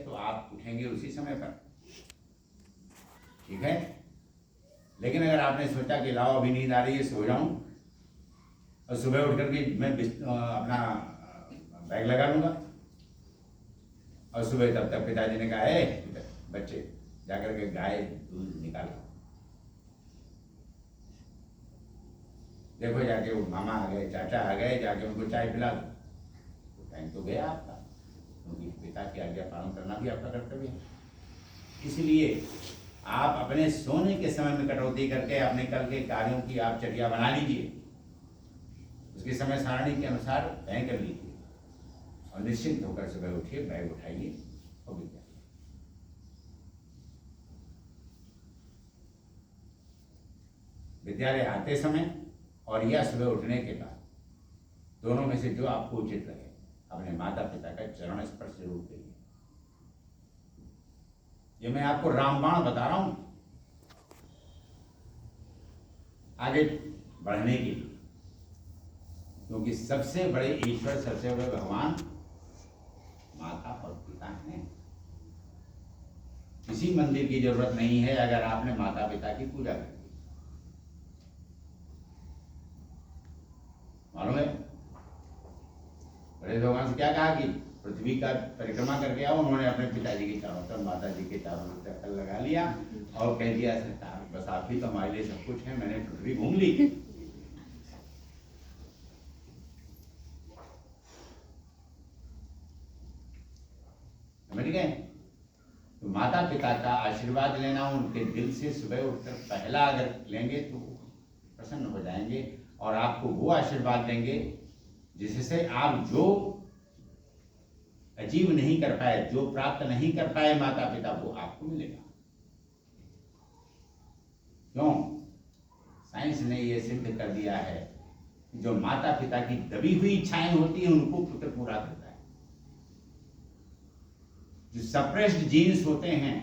तो आप उठेंगे उसी समय पर, ठीक है। लेकिन अगर आपने सोचा कि लाओ अभी नींद आ रही है सो जाऊं और सुबह उठ करके मैं अपना बैग लगा लूंगा, और सुबह तब तक पिताजी ने कहा है बच्चे जाकर के गाय दूध निकालो, देखो जाके वो मामा आ गए, चाचा आ गए, जाके उनको चाय पिला दो, तो टाइम तो गया आपका, क्योंकि पिता की आज्ञा पालन करना भी आपका कर्तव्य है। इसलिए आप अपने सोने के समय में कटौती करके अपने कल के कार्यों की आप चर्या बना लीजिए, उसके समय सारणी के अनुसार तय कर लीजिए और निश्चिंत होकर सुबह उठिए, बैग उठाइए और विद्यालय। विद्यालय आते समय और या सुबह उठने के बाद, दोनों में से जो आपको उचित लगे अपने माता पिता का चरण स्पर्श जरूर करिए। ये मैं आपको रामबाण बता रहा हूं आगे बढ़ने के लिए, क्योंकि सबसे बड़े ईश्वर, सबसे बड़े भगवान माता और पिता हैं। किसी मंदिर की जरूरत नहीं है अगर आपने माता पिता की पूजा कर दी। मालूम है बड़े भगवान से क्या कहा कि पृथ्वी का परिक्रमा करके आओ, उन्होंने अपने पिताजी के चारों तरफ, माता जी के चारों तरफ चक्कर लगा लिया और कह दिया सरकार बस आप ही तो हमारे लिए सब कुछ है, मैंने पृथ्वी घूम ली। समझ गए? तो माता पिता का आशीर्वाद लेना, उनके दिल से सुबह उठकर पहला अगर लेंगे तो प्रसन्न हो जाएंगे और आपको वो आशीर्वाद देंगे जिससे आप जो अचीव नहीं कर पाए, जो प्राप्त नहीं कर पाए माता पिता, वो आपको मिलेगा। क्यों? साइंस ने ये सिद्ध कर दिया है जो माता पिता की दबी हुई इच्छाएं होती हैं उनको पुत्र पूरा करता है। जो सप्रेस्ड जीन्स होते हैं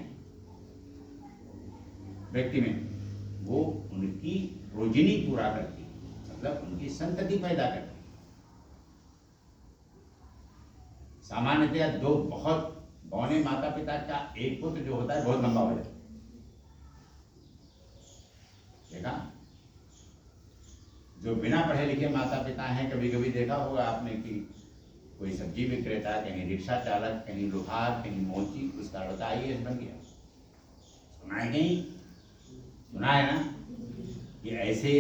व्यक्ति में, वो उनकी प्रोजिनी पूरा करती है, मतलब उनकी संतति पैदा करती है। सामान्यतया दो बहुत बौने माता पिता का एक पुत्र जो होता है बहुत लंबा हो जाता है। देखा? जो बिना पढ़े लिखे माता पिता हैं, कभी कभी देखा होगा आपने कि कोई सब्जी विक्रेता, कहीं रिक्शा चालक, कहीं लोहार, कहीं मोची, उसका लड़का IAS बन गया। सुना है कहीं? सुना है ना? ये ऐसे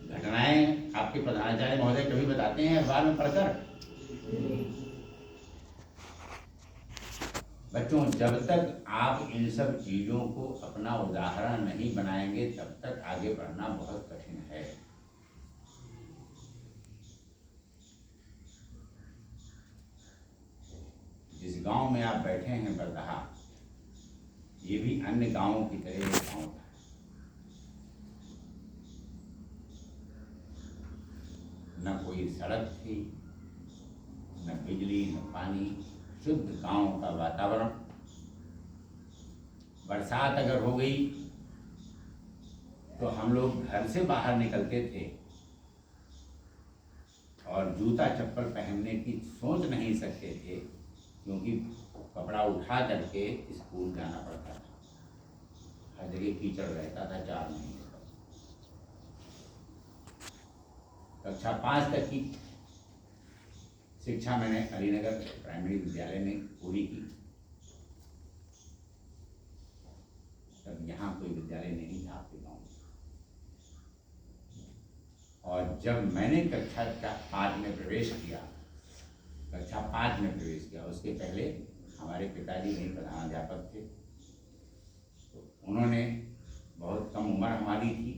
घटनाएं आपके प्रधानाचार्य महोदय कभी बताते हैं अखबार में पढ़कर? बच्चों, जब तक आप इन सब चीजों को अपना उदाहरण नहीं बनाएंगे तब तक आगे बढ़ना बहुत कठिन है। जिस गांव में आप बैठे हैं बरदहा, ये भी अन्य गांवों की तरह एक गांव था। न कोई सड़क थी, न बिजली, न पानी, शुद्ध गांव का वातावरण। बरसात अगर हो गई तो हम लोग घर से बाहर निकलते थे और जूता चप्पल पहनने की सोच नहीं सकते थे, क्योंकि कपड़ा उठा करके स्कूल जाना पड़ता था। हर जगह कीचड़ रहता था 4 महीने तक। कक्षा 5 तक की शिक्षा मैंने अलीनगर प्राइमरी विद्यालय में पूरी की। तब यहाँ कोई विद्यालय नहीं था आपके गाँव में। और जब मैंने कक्षा 5 में प्रवेश किया, उसके पहले हमारे पिताजी वहीं प्रधानाध्यापक थे। तो उन्होंने, बहुत कम उम्र हमारी थी,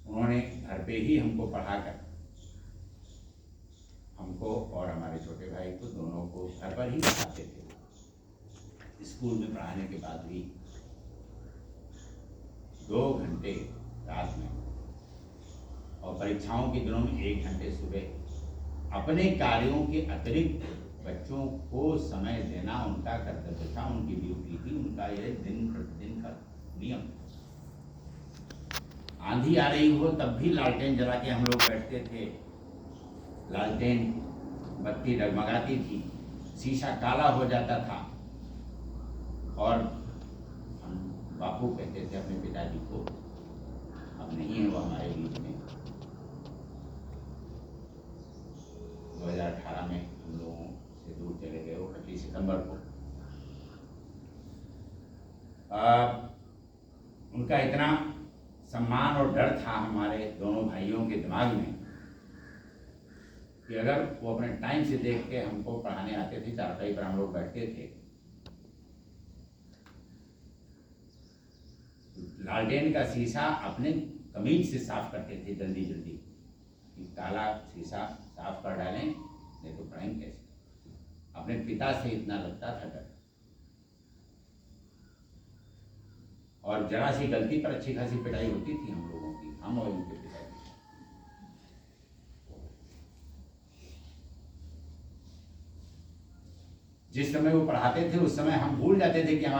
उन्होंने घर पे ही हमको पढ़ाकर, हमको और हमारे छोटे भाई को, दोनों को घर पर ही पढ़ाते थे। स्कूल में पढ़ाने के बाद भी 2 घंटे रात में और परीक्षाओं के दिनों में 1 घंटे सुबह अपने कार्यों के अतिरिक्त बच्चों को समय देना उनका कर्तव्य था, उनकी ड्यूटी थी, उनका यह दिन प्रतिदिन का नियम। आंधी आ रही हो तब भी लालटेन जला के हम लोग बैठते थे। लालटेन बत्ती डगमगाती थी, शीशा काला हो जाता था और हम बापू कहते थे अपने पिताजी को। अब नहीं है वो हमारे बीच में। 2018 में हम लोगों से दूर चले गए, 25 सितंबर को। उनका इतना सम्मान और डर था हमारे दोनों भाइयों के दिमाग में कि अगर वो अपने टाइम से देख के हमको पढ़ाने आते थे, चारपाई पर हम लोग बैठते थे, लालटेन का शीशा अपने कमीज से साफ करते थे जल्दी जल्दी कि काला शीशा साफ कर डालें, नहीं तो पढ़ेंगे कैसे। अपने पिता से इतना लगता था डर, और जरा सी गलती पर अच्छी खासी पिटाई होती थी हम लोगों की, हम और उनके पिताजी। जिस समय वो पढ़ाते थे उस समय हम भूल जाते थे कि हमारे